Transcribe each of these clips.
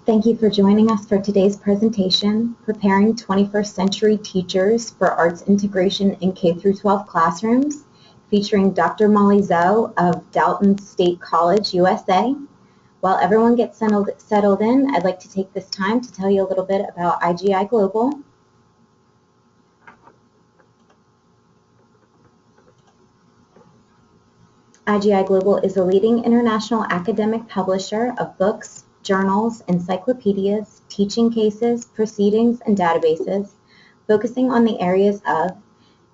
Thank you for joining us for today's presentation, Preparing 21st Century Teachers for Arts Integration in K-12 Classrooms, featuring Dr. Molly Zhou of Dalton State College, USA. While everyone gets settled in, I'd like to take this time to tell you a little bit about IGI Global. IGI Global is a leading international academic publisher of books, journals, encyclopedias, teaching cases, proceedings, and databases, focusing on the areas of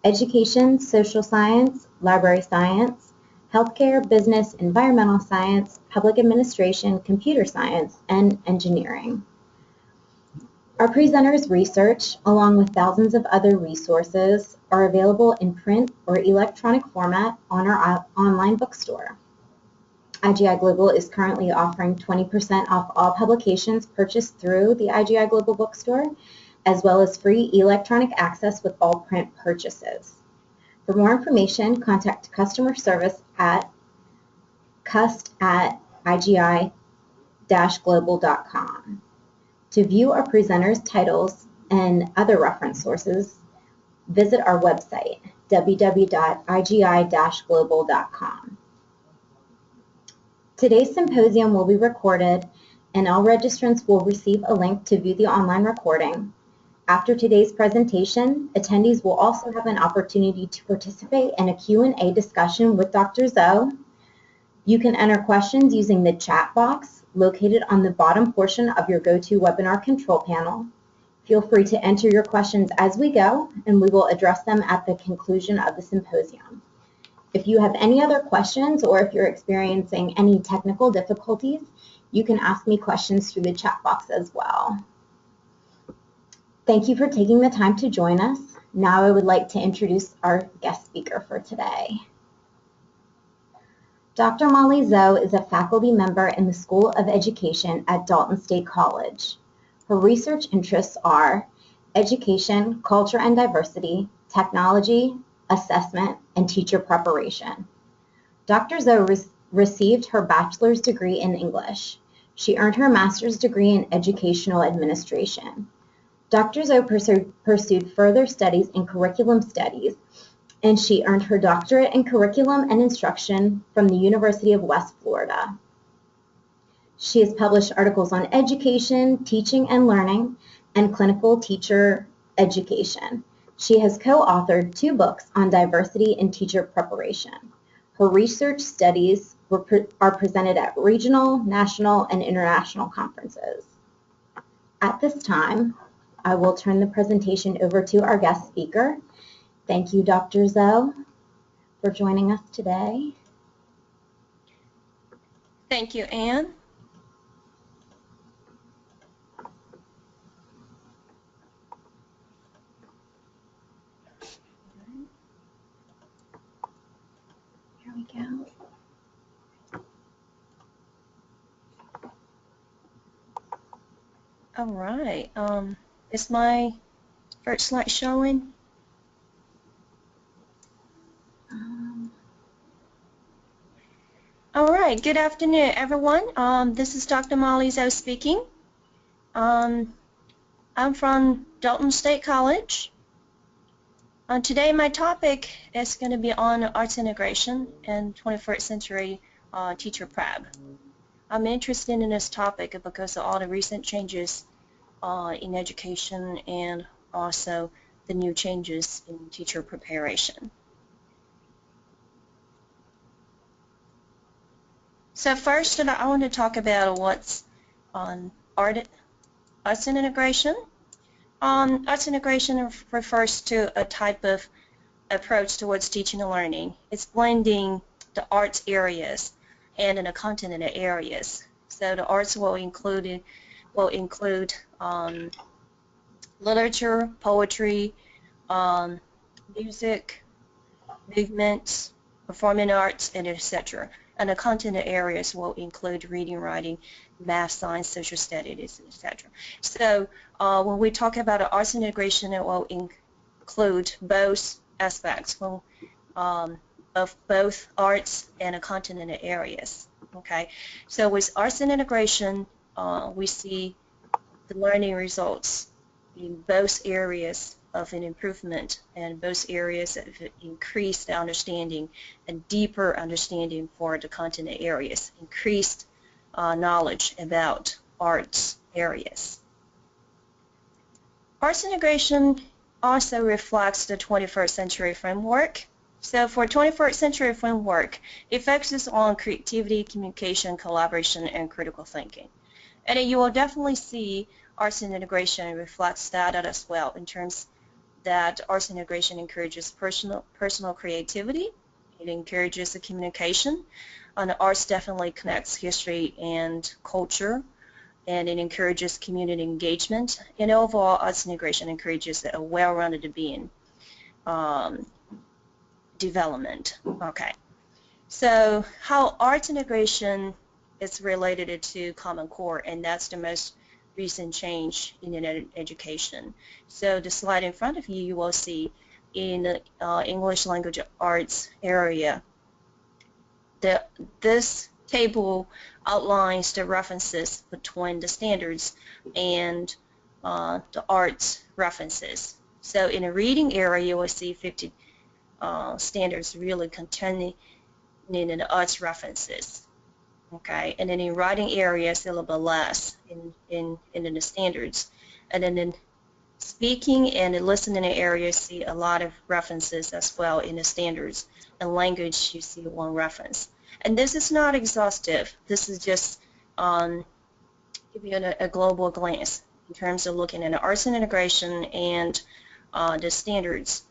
education, social science, library science, healthcare, business, environmental science, public administration, computer science, and engineering. Our presenters' research, along with thousands of other resources, are available in print or electronic format on our online bookstore. IGI Global is currently offering 20% off all publications purchased through the IGI Global bookstore, as well as free electronic access with all print purchases. For more information, contact customer service at cust@igi-global.com. To view our presenters' titles and other reference sources, visit our website, www.igi-global.com. Today's symposium will be recorded, and all registrants will receive a link to view the online recording. After today's presentation, attendees will also have an opportunity to participate in a Q&A discussion with Dr. Zhou. You can enter questions using the chat box located on the bottom portion of your GoToWebinar control panel. Feel free to enter your questions as we go, and we will address them at the conclusion of the symposium. If you have any other questions or if you're experiencing any technical difficulties, you can ask me questions through the chat box as well. Thank you for taking the time to join us. Now I would like to introduce our guest speaker for today. Dr. Molly Zhou is a faculty member in the School of Education at Dalton State College. Her research interests are education, culture and diversity, technology, assessment, and teacher preparation. Dr. Zhou received her bachelor's degree in English. She earned her master's degree in educational administration. Dr. Zhou pursued further studies in curriculum studies, and she earned her doctorate in curriculum and instruction from the University of West Florida. She has published articles on education, teaching and learning, and clinical teacher education. She has co-authored 2 books on diversity and teacher preparation. Her research studies are presented at regional, national, and international conferences. At this time, I will turn the presentation over to our guest speaker. Thank you, Dr. Zhou, for joining us today. Thank you, Anne. Here we go. All right. Is my first slide showing? All right. Good afternoon, everyone. This is Dr. Molly Zhou speaking. I'm from Dalton State College. Today, my topic is going to be on arts integration and 21st century teacher prep. I'm interested in this topic because of all the recent changes in education and also the new changes in teacher preparation. So first, I want to talk about what's on arts integration. Arts integration refers to a type of approach towards teaching and learning. It's blending the arts areas and in the content areas. So the arts will include literature, poetry, music, movements, performing arts, and etc. And the content areas will include reading, writing, math, science, social studies, etc. So when we talk about arts integration, it will include both aspects of both arts and the content areas. Okay, so with arts integration, we see the learning results in both areas of an improvement and both areas of increased understanding and deeper understanding for the content areas, increased knowledge about arts areas. Arts integration also reflects the 21st century framework. So for 21st century framework, it focuses on creativity, communication, collaboration, and critical thinking. And you will definitely see arts integration reflects that as well, in terms that arts integration encourages personal creativity, it encourages the communication, and arts definitely connects history and culture, and it encourages community engagement, and overall arts integration encourages a well-rounded being development. Okay, so how arts integration is related to Common Core, and that's the most recent change in education. So the slide in front of you, you will see in the English language arts area, this table outlines the references between the standards and the arts references. So in the reading area, you will see 50 standards really containing in the arts references. Okay, and then in writing areas, a little bit less in the standards. And then in speaking and listening areas, see a lot of references as well in the standards. And language, you see one reference. And this is not exhaustive. This is just give you a global glance in terms of looking at arts and integration and the standards.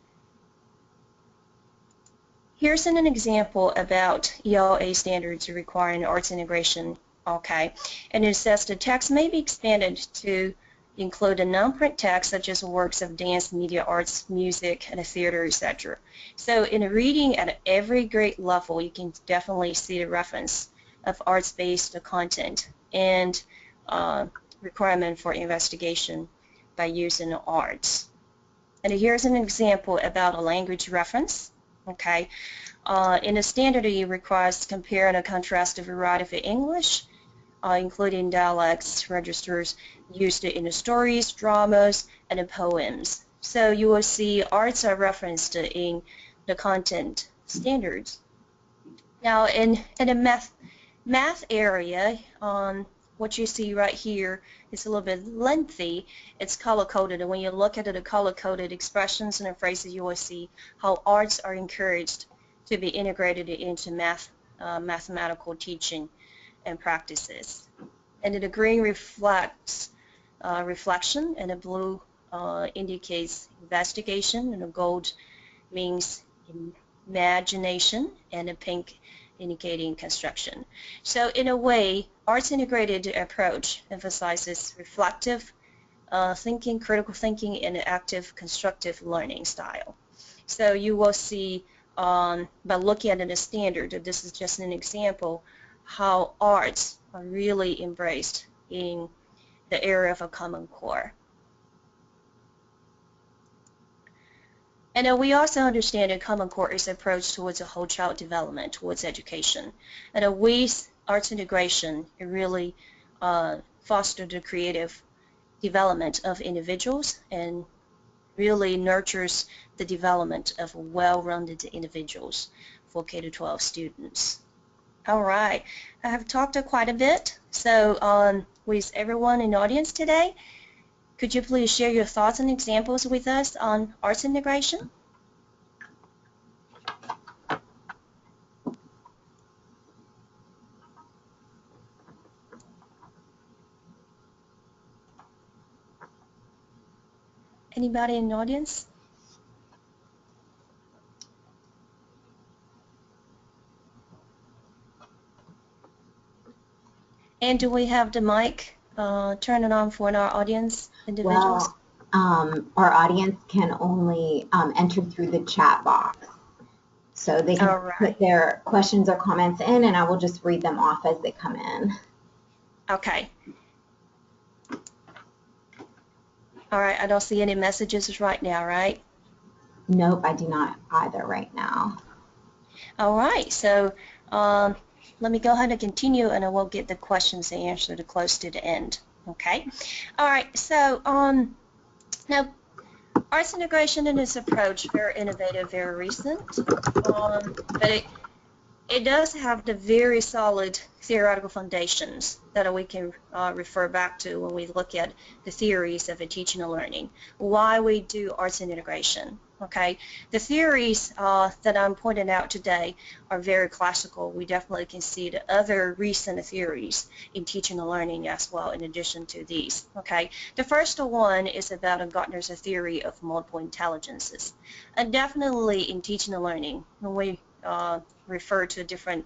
Here's an example about ELA standards requiring arts integration, okay? And it says the text may be expanded to include a non-print text such as works of dance, media arts, music, and theater, etc. So in a reading at every grade level, you can definitely see the reference of arts-based content and requirement for investigation by using arts. And here's an example about a language reference. Okay, in the standard, it requires compare and contrast a variety of English, including dialects, registers used in the stories, dramas, and the poems. So you will see arts are referenced in the content standards. Now, in the math area, what you see right here is a little bit lengthy. It's color-coded, and when you look at the color-coded expressions and phrases, you will see how arts are encouraged to be integrated into mathematical teaching and practices. And the green reflects reflection, and the blue indicates investigation, and the gold means imagination, and the pink indicating construction. So in a way, arts integrated approach emphasizes reflective thinking, critical thinking, and active constructive learning style. So you will see by looking at the standard, this is just an example how arts are really embraced in the area of a Common Core. And we also understand that Common Core is an approach towards a whole child development, towards education. And with arts integration, it really fosters the creative development of individuals and really nurtures the development of well-rounded individuals for K-12 students. All right, I have talked quite a bit. So with everyone in the audience today, could you please share your thoughts and examples with us on arts integration? Anybody in the audience? And do we have the mic turn it on for our audience individuals? Well, our audience can only enter through the chat box. So they can put their questions or comments in, and I will just read them off as they come in. Okay. All right, I don't see any messages right now, right? Nope, I do not either right now. All right, so let me go ahead and continue, and I will get the questions and answers close to the end. Okay. All right. So now, arts integration in its approach, very innovative, very recent, but it does have the very solid theoretical foundations that we can refer back to when we look at the theories of teaching and learning, why we do arts and integration. Okay, the theories that I'm pointing out today are very classical. We definitely can see the other recent theories in teaching and learning as well, in addition to these. Okay, the first one is about Gartner's theory of multiple intelligences, and definitely in teaching and learning, when we refer to different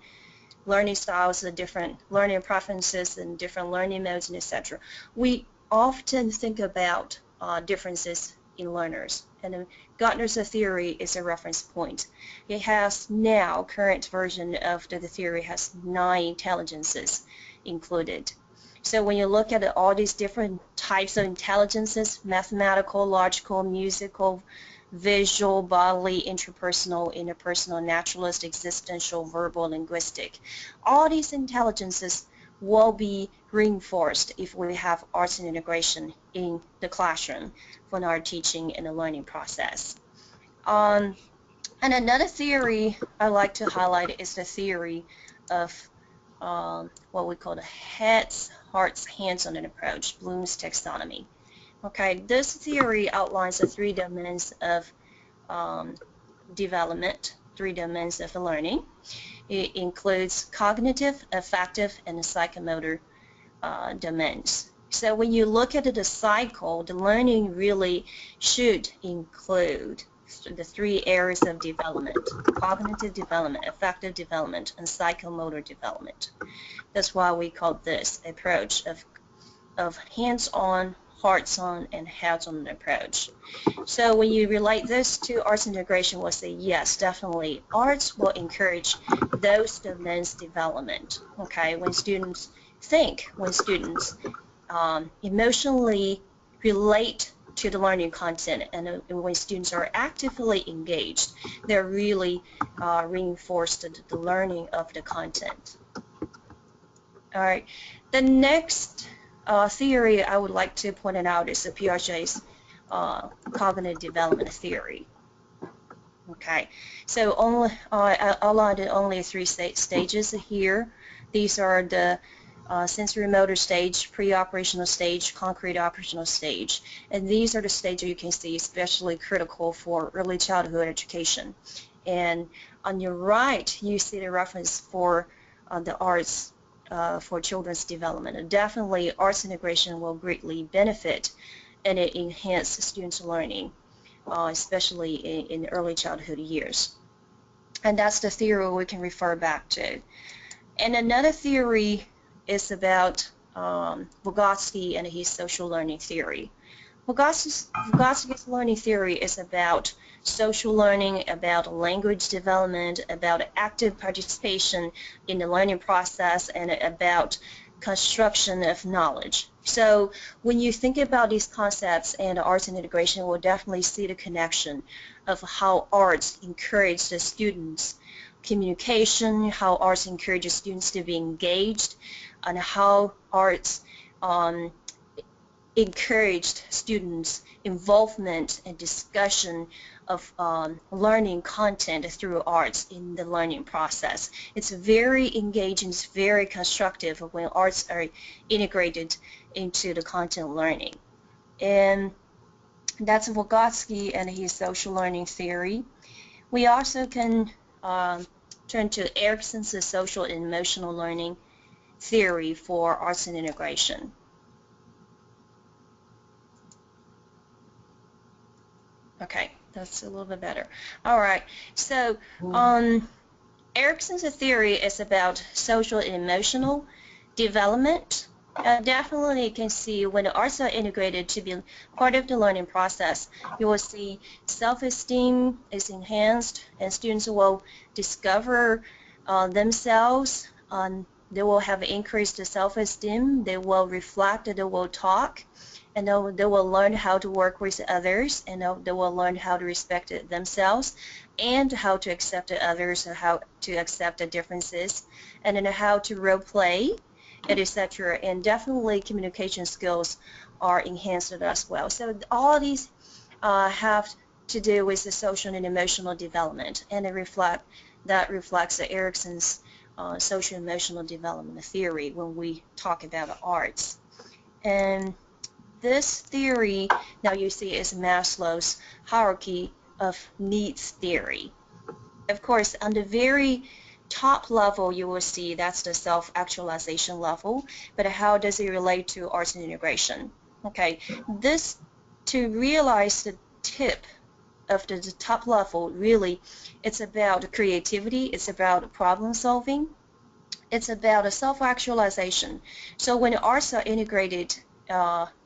learning styles, the different learning preferences, and different learning modes, and etc. We often think about differences in learners, and Gartner's theory is a reference point. It has now, current version of the theory has 9 intelligences included. So when you look at all these different types of intelligences, mathematical, logical, musical, visual, bodily, interpersonal, interpersonal, naturalist, existential, verbal, linguistic. All these intelligences will be reinforced if we have arts and integration in the classroom for our teaching and the learning process. And another theory I like to highlight is the theory of what we call the heads, hearts, hands-on approach, Bloom's taxonomy. Okay, this theory outlines the 3 domains of development, 3 domains of learning. It includes cognitive, affective, and psychomotor domains. So when you look at the cycle, the learning really should include the 3 areas of development: cognitive development, affective development, and psychomotor development. That's why we call this approach of hands-on, hearts-on, and heads-on approach. So when you relate this to arts integration, we'll say yes, definitely arts will encourage those domains development. Okay, when students think, when students emotionally relate to the learning content, and when students are actively engaged, they're really reinforced the learning of the content. All right, the next theory I would like to point out is the PRJ's cognitive development theory. Okay, so I outlined only 3 stages here. These are the sensory motor stage, pre-operational stage, concrete operational stage, and these are the stages you can see especially critical for early childhood education. And on your right, you see the reference for the arts for children's development. And definitely arts integration will greatly benefit and it enhance students' learning, especially in early childhood years. And that's the theory we can refer back to. And another theory is about Vygotsky and his social learning theory. Vygotsky's learning theory is about social learning, about language development, about active participation in the learning process, and about construction of knowledge. So when you think about these concepts and arts and integration, we'll definitely see the connection of how arts encourage the students' communication, how arts encourages students to be engaged, and how arts encouraged students' involvement and discussion of learning content through arts in the learning process. It's very engaging, it's very constructive when arts are integrated into the content learning. And that's Vygotsky and his social learning theory. We also can turn to Ericksons' social and emotional learning theory for arts and integration. Okay, that's a little bit better. All right, so Ericksons' theory is about social and emotional development. Definitely you can see when the arts are integrated to be part of the learning process, you will see self-esteem is enhanced and students will discover themselves. They will have increased self-esteem, they will reflect, they will talk, and they will learn how to work with others, and they will learn how to respect themselves and how to accept others, and how to accept the differences, and then how to role play, and etc. And definitely communication skills are enhanced as well. So all of these have to do with the social and emotional development, and that reflects the Ericksons social emotional development theory when we talk about arts. And this theory, now you see, is Maslow's hierarchy of needs theory. Of course, on the very top level, you will see that's the self-actualization level, but how does it relate to arts and integration? Okay, this, to realize the tip of the top level, really, it's about creativity, it's about problem solving, it's about a self-actualization. So when arts are integrated,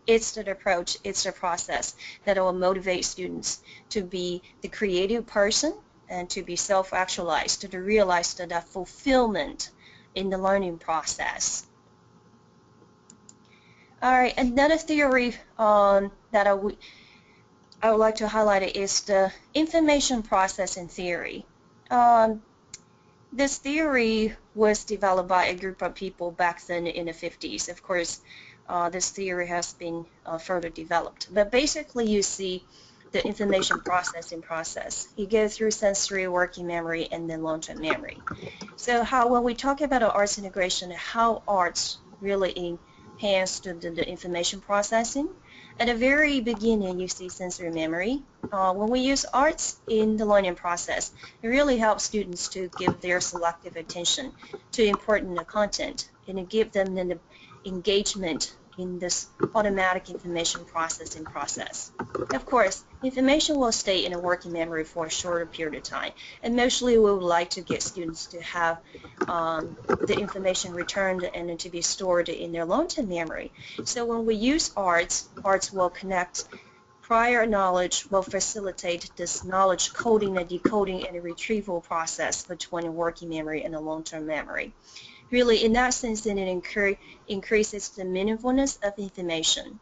it's the approach, it's the process that will motivate students to be the creative person and to be self-actualized, to realize that fulfillment in the learning process. All right, another theory that I would like to highlight is the information processing theory. This theory was developed by a group of people back then in the 50s. Of course, this theory has been further developed. But basically, you see the information processing process. You go through sensory, working memory, and then long-term memory. So when we talk about arts integration, how arts really enhance the information processing. At the very beginning, you see sensory memory. When we use arts in the learning process, it really helps students to give their selective attention to important content, and it gives them the engagement in this automatic information processing process. Of course, information will stay in a working memory for a shorter period of time, and mostly we would like to get students to have the information returned and to be stored in their long-term memory. So when we use arts will connect prior knowledge, will facilitate this knowledge coding and decoding and retrieval process between a working memory and a long-term memory. Really, in that sense, then it increases the meaningfulness of information.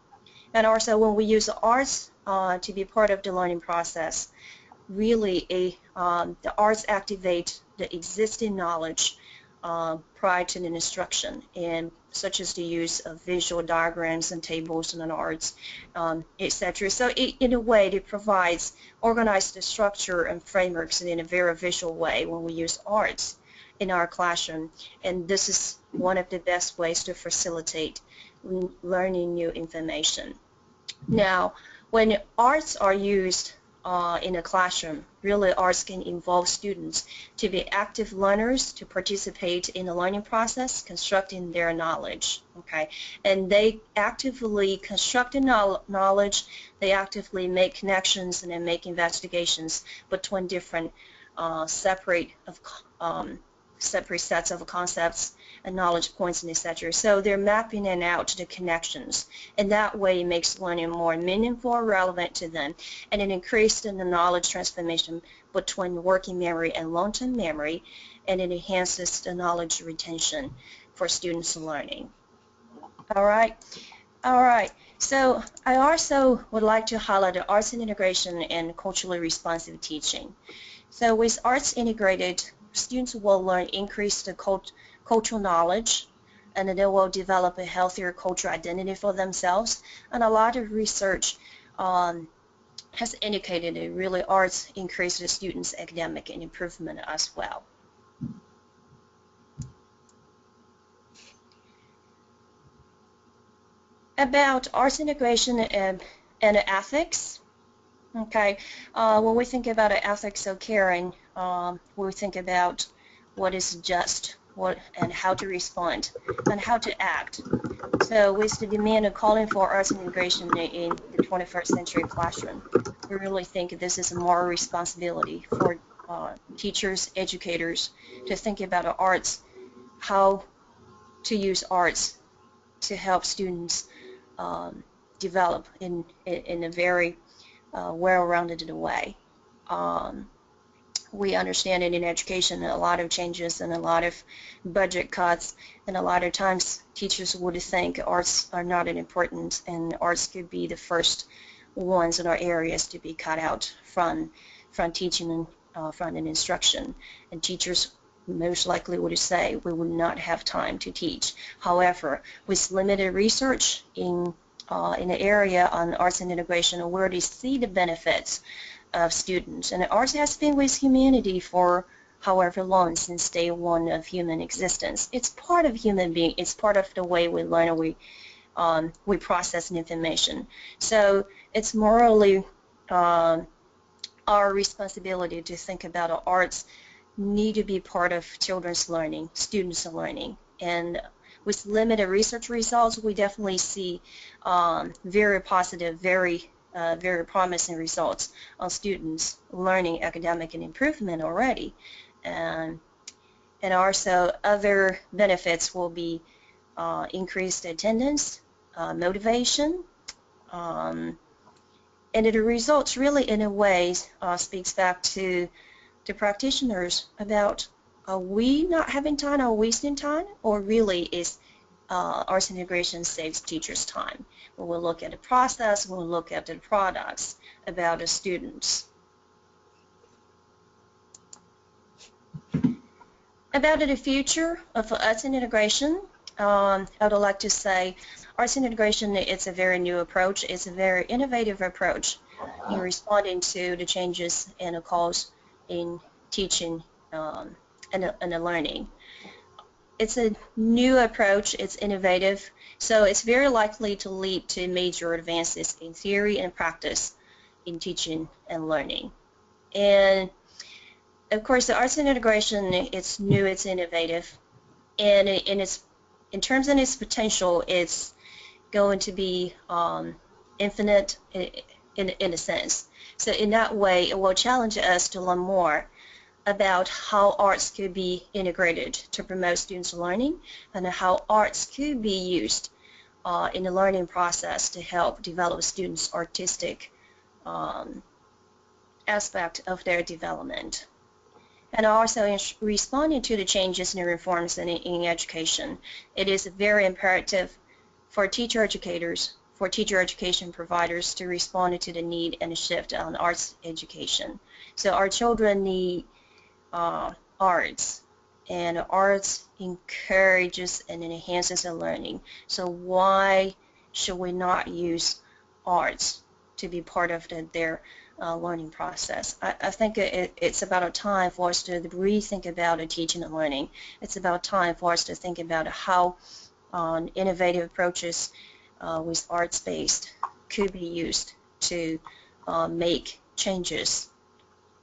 And also, when we use arts to be part of the learning process, really the arts activate the existing knowledge prior to the instruction, and such as the use of visual diagrams and tables and arts, etc. So in a way, it provides organized structure and frameworks in a very visual way when we use arts in our classroom, and this is one of the best ways to facilitate learning new information. Now, when arts are used in a classroom, really arts can involve students to be active learners, to participate in the learning process, constructing their knowledge, okay? And they actively construct the knowledge, they actively make connections and then make investigations between different separate sets of concepts and knowledge points and etc. So they're mapping out the connections, and that way it makes learning more meaningful, relevant to them, and it increases the knowledge transformation between working memory and long-term memory, and it enhances the knowledge retention for students learning. All right. So I also would like to highlight the arts and integration and culturally responsive teaching. So with arts integrated, students will increase the cultural knowledge, and they will develop a healthier cultural identity for themselves. And a lot of research has indicated that really arts increase the students' academic and improvement as well. About arts integration and ethics. Okay, when we think about ethics of caring, we think about what is just, and how to respond, and how to act. So with the demand of calling for arts integration in the 21st century classroom, we really think this is a moral responsibility for teachers, educators, to think about arts, how to use arts to help students develop in a very well-rounded way. we understand it in education, a lot of changes and a lot of budget cuts, and a lot of times teachers would think arts are not important, and arts could be the first ones in our areas to be cut out from teaching and from an instruction, and teachers most likely would say we would not have time to teach. However, with limited research in the area on arts and integration, we already see the benefits of students. And arts has been with humanity for however long, since day one of human existence. It's part of human being. It's part of the way we learn and we process information. So it's morally our responsibility to think about our arts need to be part of children's learning, students' learning. And with limited research results, we definitely see very positive, very promising results on students learning academic and improvement already. And also other benefits will be increased attendance, motivation, and the results really in a way speaks back to the practitioners about are we not having time, are we wasting time, or really is arts integration saves teachers time. When we look at the process, when we look at the products about the students. About the future of arts and integration, I would like to say arts and integration is a very new approach. It's a very innovative approach in responding to the changes in the calls in teaching and the learning. It's a new approach, it's innovative, so it's very likely to lead to major advances in theory and practice in teaching and learning. And of course, the arts and integration, it's new, it's innovative, and in terms of its potential, it's going to be infinite in a sense. So in that way, it will challenge us to learn more about how arts could be integrated to promote students' learning, and how arts could be used in the learning process to help develop students' artistic aspect of their development. And also in responding to the changes and reforms in education, it is very imperative for teacher educators, for teacher education providers to respond to the need and the shift on arts education. So our children need arts, and arts encourages and enhances their learning. So why should we not use arts to be part of their learning process? I think it's about a time for us to rethink about teaching and learning. It's about time for us to think about how innovative approaches with arts-based could be used to make changes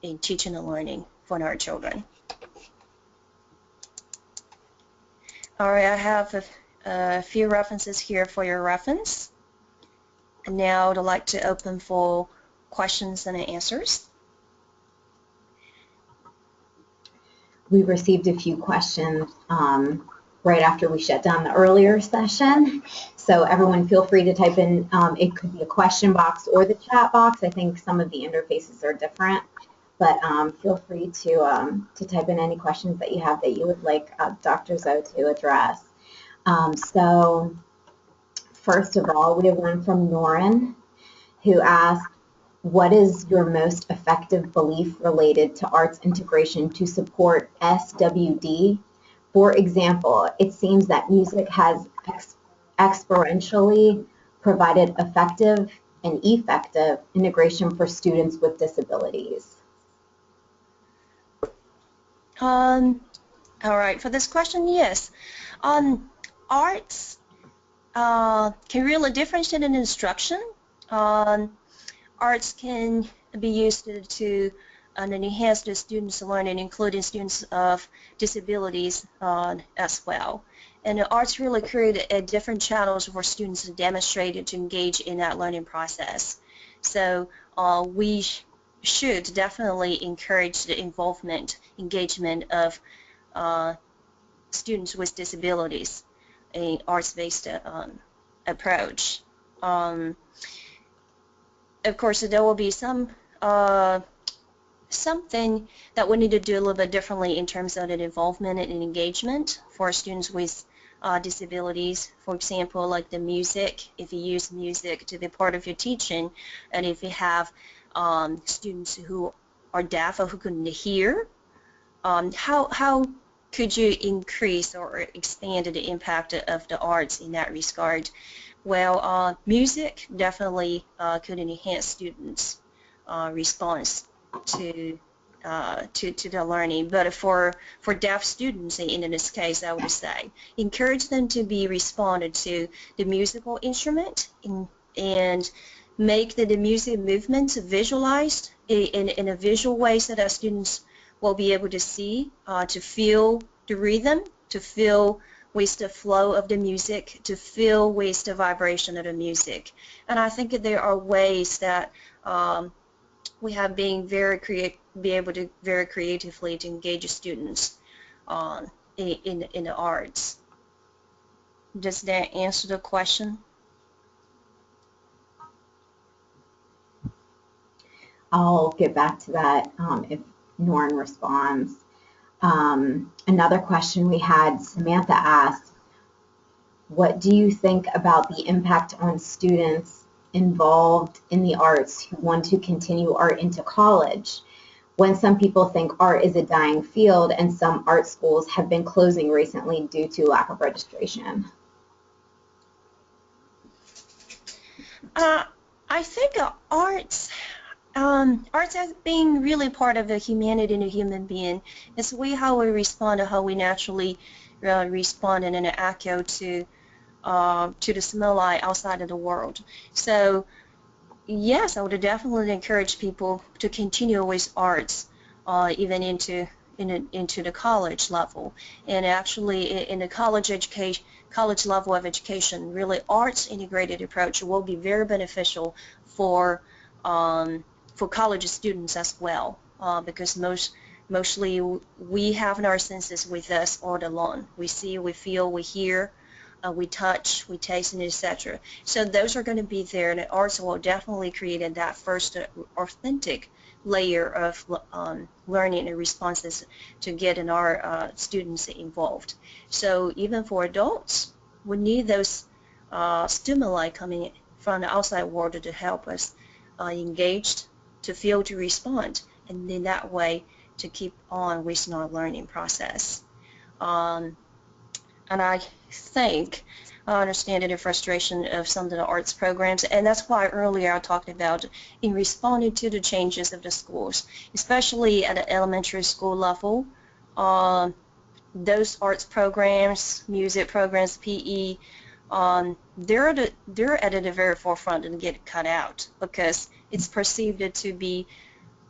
in teaching and learning for our children. All right, I have a few references here for your reference. And now I'd like to open for questions and answers. We received a few questions right after we shut down the earlier session. So everyone feel free to type in, it could be a question box or the chat box. I think some of the interfaces are different, but feel free to type in any questions that you have that you would like Dr. Zhou to address. So first of all, we have one from Norin who asked, what is your most effective belief related to arts integration to support SWD? For example, it seems that music has experientially provided effective and effective integration for students with disabilities. All right, for this question, yes. Arts can really differentiate in instruction. Arts can be used to enhance the students' learning, including students of disabilities as well. And the arts really create different channels for students to demonstrate and to engage in that learning process. So we should definitely encourage the engagement of students with disabilities in arts-based approach. Of course, there will be some something that we need to do a little bit differently in terms of the involvement and engagement for students with disabilities. For example, like the music, if you use music to be part of your teaching, and if you have students who are deaf or who couldn't hear, how could you increase or expand the impact of the arts in that regard? Well, music definitely could enhance students' response to the learning. But for deaf students, in this case, I would say encourage them to be responded to the musical instrument and make the music movements visualized in a visual way so that students will be able to see, to feel the rhythm, to feel with the flow of the music, to feel with the vibration of the music. And I think that there are ways that we have been be able to very creatively to engage students in the arts. Does that answer the question? I'll get back to that if Norn responds. Another question we had, Samantha asked, what do you think about the impact on students involved in the arts who want to continue art into college, when some people think art is a dying field and some art schools have been closing recently due to lack of registration? I think arts has been really part of the humanity and the human being. It's how we respond to how we naturally respond and echo to the stimuli outside of the world. So yes, I would definitely encourage people to continue with arts, even into the college level. And actually, in the college level of education, really arts integrated approach will be very beneficial for college students as well, because mostly we have our senses with us all along. We see, we feel, we hear, we touch, we taste, and etc. So those are going to be there, and arts will definitely create that first authentic layer of learning and responses to get in our students involved. So even for adults, we need those stimuli coming from the outside world to help us engaged, to feel, to respond, and in that way to keep on with our learning process. And I think I understand the frustration of some of the arts programs, and that's why earlier I talked about in responding to the changes of the schools, especially at the elementary school level. Those arts programs, music programs, PE, they're at the very forefront and get cut out because it's perceived to be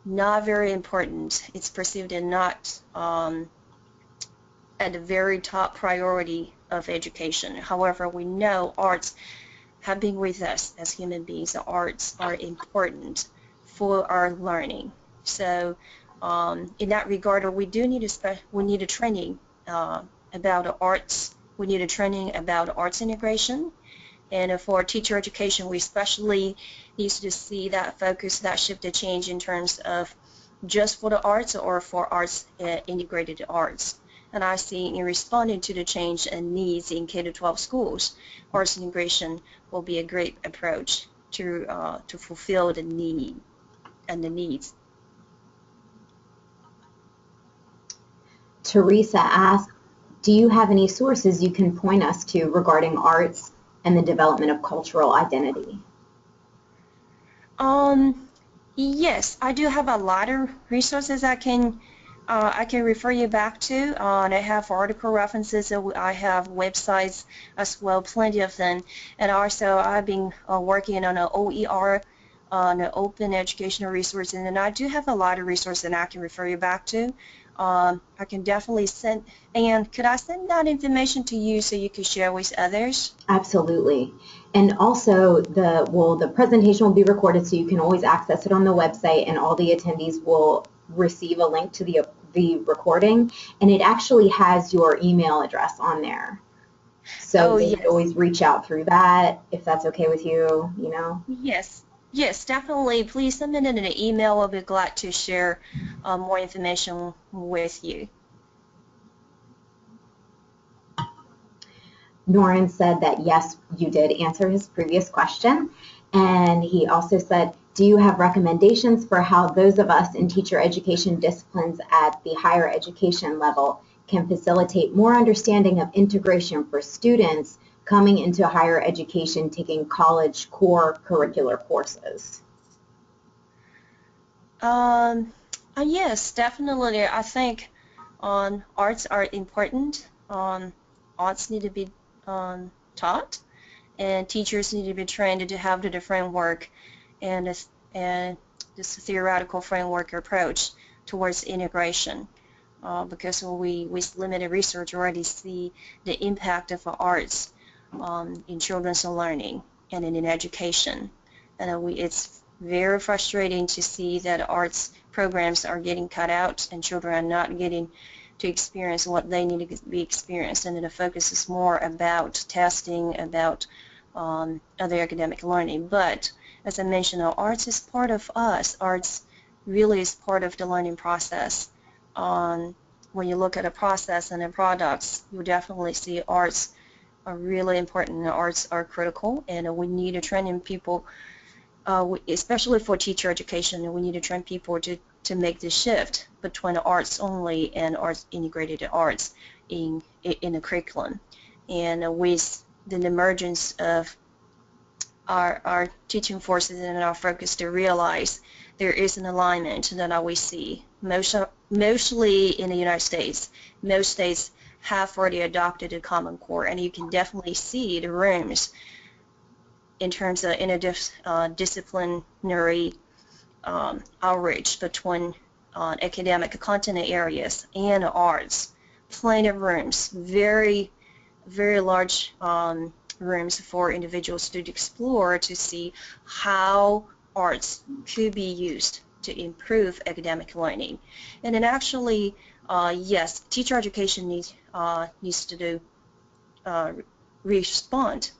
not very important. It's perceived as not at the very top priority of education. However, we know arts have been with us as human beings. The arts are important for our learning. So in that regard, we do need a training about the arts. We need a training about arts integration. And for teacher education, we especially need to see that focus, that shift, the change in terms of just for the arts or for arts integrated arts. And I see in responding to the change and needs in K-12 schools, arts integration will be a great approach to fulfill the need and the needs. Teresa asked, do you have any sources you can point us to regarding arts and the development of cultural identity? Yes, I do have a lot of resources I can refer you back to. And I have article references. I have websites as well, plenty of them. And also, I've been working on an OER, on an open educational resources, and I do have a lot of resources that I can refer you back to. I can definitely send, and could I send that information to you so you could share with others? Absolutely. And also the presentation will be recorded, so you can always access it on the website, and all the attendees will receive a link to the recording, and it actually has your email address on there. So they yes. could always reach out through that if that's okay with you, Yes. Yes, definitely. Please send it in an email. I'll be glad to share more information with you. Norin said that yes, you did answer his previous question. And he also said, do you have recommendations for how those of us in teacher education disciplines at the higher education level can facilitate more understanding of integration for students coming into higher education taking college core curricular courses? Yes, definitely. I think arts are important. Arts need to be taught, and teachers need to be trained to have the framework and this theoretical framework approach towards integration. Because with limited research already see the impact of arts in children's learning and in education. And it's very frustrating to see that arts programs are getting cut out and children are not getting to experience what they need to be experienced, and then the focus is more about testing, about other academic learning. But as I mentioned, arts is part of us. Arts really is part of the learning process. When you look at a process and the products, you definitely see arts are really important. Arts are critical, and we need to train in people, especially for teacher education, we need to train people to make the shift between arts only and arts integrated arts in the curriculum. And with the emergence of our teaching forces and our focus to realize there is an alignment that we see. Mostly in the United States, most states have already adopted a Common Core, and you can definitely see the rooms in terms of interdisciplinary outreach between academic content areas and arts. Plenty of rooms, very, very large rooms for individuals to explore to see how arts could be used to improve academic learning. And then actually, yes, teacher education needs to respond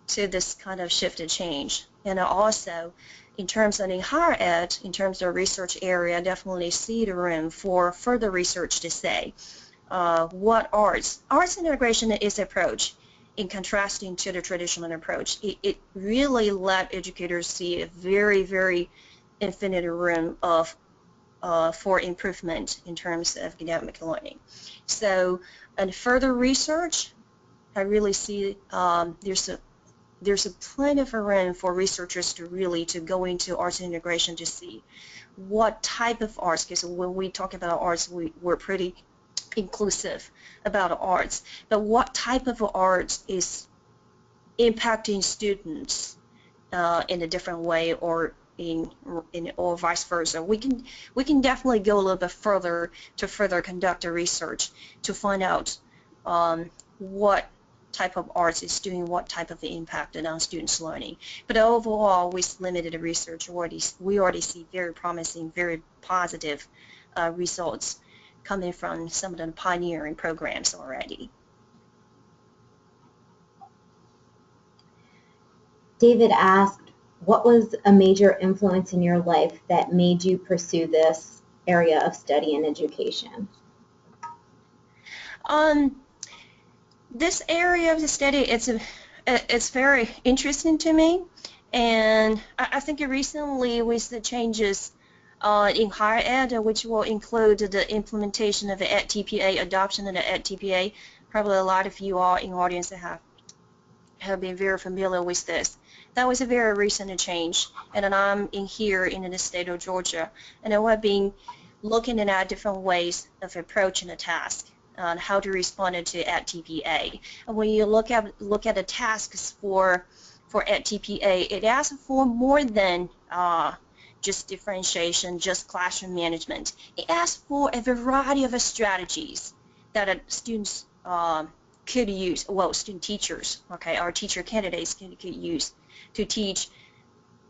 to this kind of shift and change. And also, in terms of in higher ed, in terms of research area, definitely see the room for further research to say what arts integration is approach in contrasting to the traditional approach. It really let educators see a very, very infinite room of for improvement in terms of academic learning. So, and further research, I really see there's a plenty of room for researchers to go into arts integration to see what type of arts, because when we talk about arts, we're pretty inclusive about arts, but what type of arts is impacting students in a different way, or or vice versa. We can definitely go a little bit further to further conduct a research to find out what type of arts is doing what type of impact on students' learning. But overall, with limited research, we already see very promising, very positive results coming from some of the pioneering programs already. David asked, what was a major influence in your life that made you pursue this area of study and education? This area of the study, it's very interesting to me, and I think recently with the changes in higher ed, which will include the implementation of the EdTPA, adoption of the EdTPA, probably a lot of you all in the audience have been very familiar with this. That was a very recent change, and I'm here in the state of Georgia, and I've been looking at different ways of approaching a task on how to respond to EdTPA. And when you look at the tasks for EdTPA, it asks for more than just differentiation, just classroom management. It asks for a variety of strategies that students could use, well, student teachers, okay, our teacher candidates could use to teach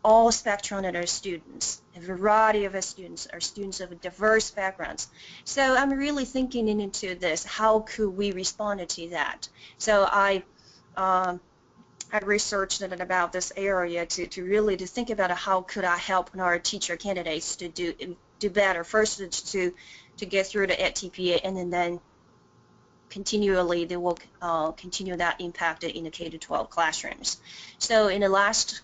all spectrum of our students. A variety of our students are students of diverse backgrounds. So I'm really thinking into this, how could we respond to that? So I I researched about this area to really think about how could I help our teacher candidates to do better. First, to get through the TPA, and then continually they will continue that impact in the K-12 classrooms. So in the last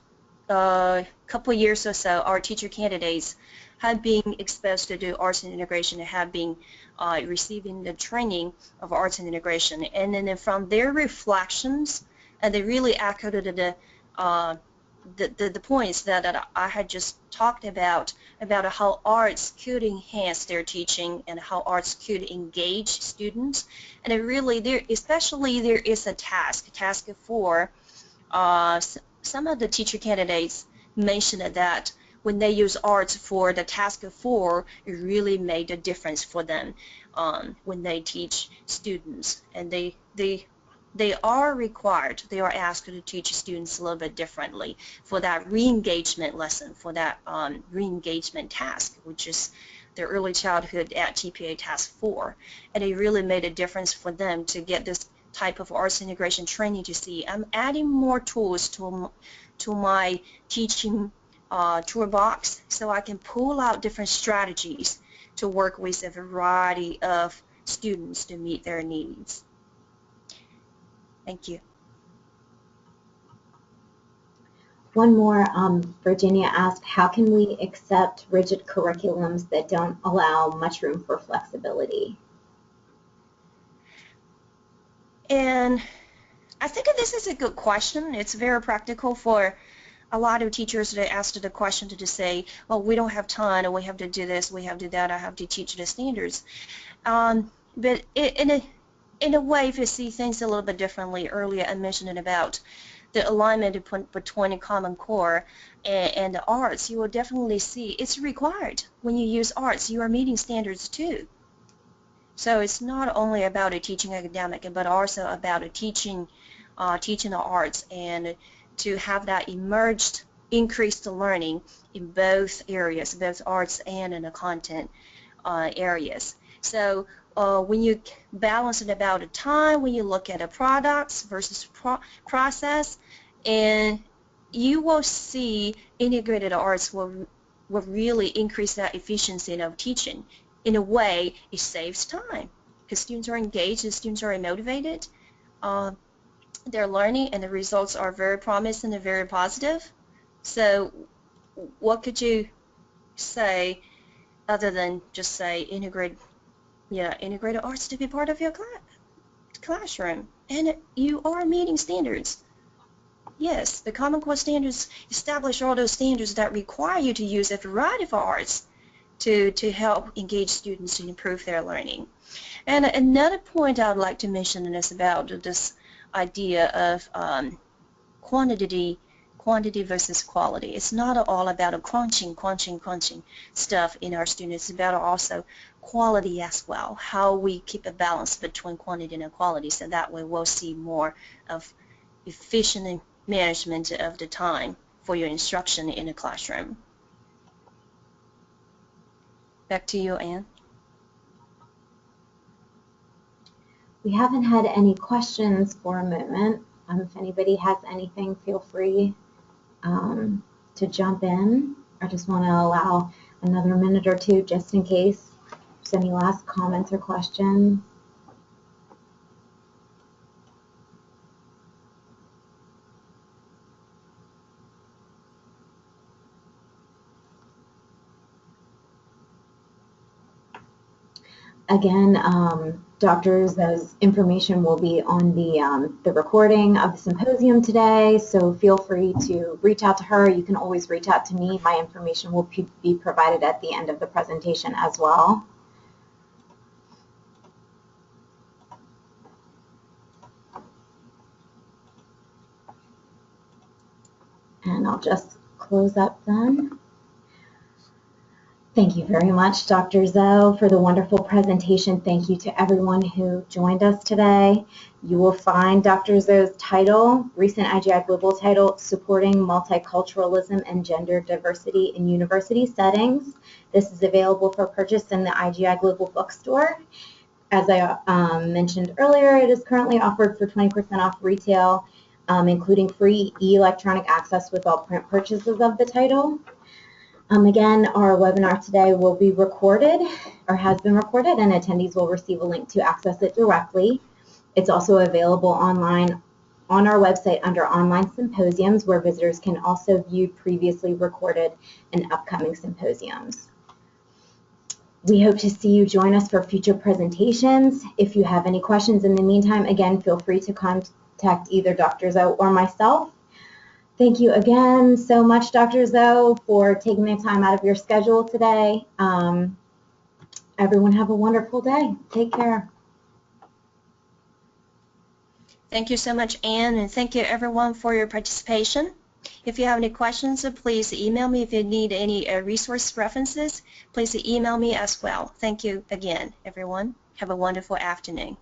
couple of years or so, our teacher candidates have been exposed to do arts and integration and have been receiving the training of arts and integration. And then from their reflections, and they really echoed the points that I had just talked about how arts could enhance their teaching and how arts could engage students. And it really, especially there is a task 4. Some of the teacher candidates mentioned that when they use arts for the task 4, it really made a difference for them when they teach students. And they are required, they are asked to teach students a little bit differently for that re-engagement lesson, for that re-engagement task, which is their early childhood at TPA task 4. And it really made a difference for them to get this type of arts integration training to see I'm adding more tools to my teaching toolbox, so I can pull out different strategies to work with a variety of students to meet their needs. Thank you. One more, Virginia asked, how can we accept rigid curriculums that don't allow much room for flexibility? And I think this is a good question. It's very practical for a lot of teachers that asked the question to just say, well, we don't have time, or we have to do this, we have to do that, I have to teach the standards. But in a way, if you see things a little bit differently, earlier I mentioned about the alignment between the Common Core and the arts, you will definitely see it's required. When you use arts, you are meeting standards too. So it's not only about a teaching academic, but also about a teaching the arts, and to have that emerged, increased learning in both areas, both arts and in the content areas. So when you balance it about the time, when you look at the products versus process, and you will see integrated arts will really increase that efficiency of teaching. In a way, it saves time because students are engaged and students are motivated. They're learning, and the results are very promising and very positive. So what could you say other than just say integrated arts to be part of your classroom? And you are meeting standards. Yes, the Common Core standards establish all those standards that require you to use a variety of arts to help engage students to improve their learning. And another point I would like to mention is about this idea of quantity versus quality. It's not all about a crunching stuff in our students. It's about also quality as well, how we keep a balance between quantity and quality, so that way we'll see more of efficient management of the time for your instruction in the classroom. Back to you, Anne. We haven't had any questions for a moment. If anybody has anything, feel free to jump in. I just want to allow another minute or two just in case there's any last comments or questions. Again, Dr. Zhou's information will be on the recording of the symposium today, so feel free to reach out to her. You can always reach out to me. My information will be provided at the end of the presentation as well. And I'll just close up then. Thank you very much, Dr. Zhou, for the wonderful presentation. Thank you to everyone who joined us today. You will find Dr. Zhou's title, recent IGI Global title, Supporting Multiculturalism and Gender Diversity in University Settings. This is available for purchase in the IGI Global bookstore. As I mentioned earlier, it is currently offered for 20% off retail including free electronic access with all print purchases of the title. Again, our webinar today will be recorded or has been recorded, and attendees will receive a link to access it directly. It's also available online on our website under online symposiums, where visitors can also view previously recorded and upcoming symposiums. We hope to see you join us for future presentations. If you have any questions in the meantime, again, feel free to contact either Dr. Zhou or myself. Thank you again so much, Dr. Zhou, for taking the time out of your schedule today. Everyone have a wonderful day. Take care. Thank you so much, Anne, and thank you everyone for your participation. If you have any questions, please email me. If you need any resource references, please email me as well. Thank you again, everyone. Have a wonderful afternoon.